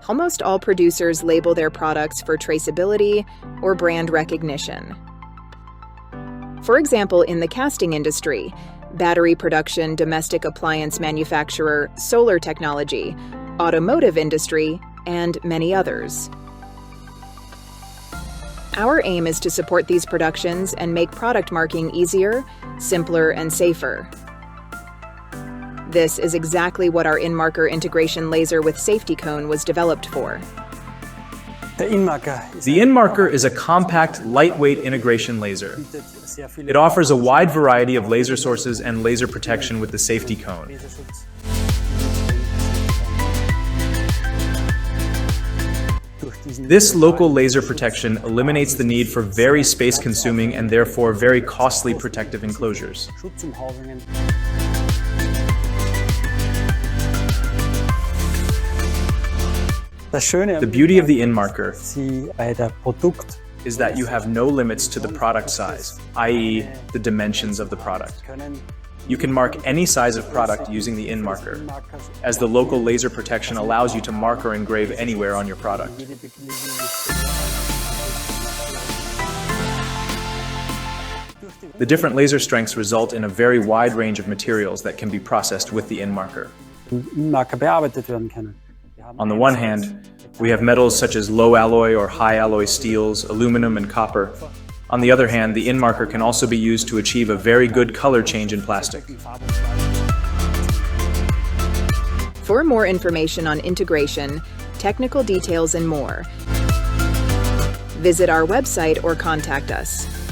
Almost all producers label their products for traceability or brand recognition. For example, in the casting industry, battery production, domestic appliance manufacturer, solar technology, automotive industry, and many others. Our aim is to support these productions and make product marking easier, simpler, and safer. This is exactly what our InMarker integration laser with Safetycone was developed for. The InMarker is a compact, lightweight integration laser. It offers a wide variety of laser sources and laser protection with the Safetycone. This local laser protection eliminates the need for very space-consuming and therefore very costly protective enclosures. The beauty of the InMarker is that you have no limits to the product size, i.e., the dimensions of the product. You can mark any size of product using the InMarker, as the local laser protection allows you to mark or engrave anywhere on your product. The different laser strengths result in a very wide range of materials that can be processed with the InMarker. On the one hand, we have metals such as low alloy or high alloy steels, aluminum, and copper. On the other hand, the InMarker can also be used to achieve a very good color change in plastic. For more information on integration, technical details, and more, visit our website or contact us.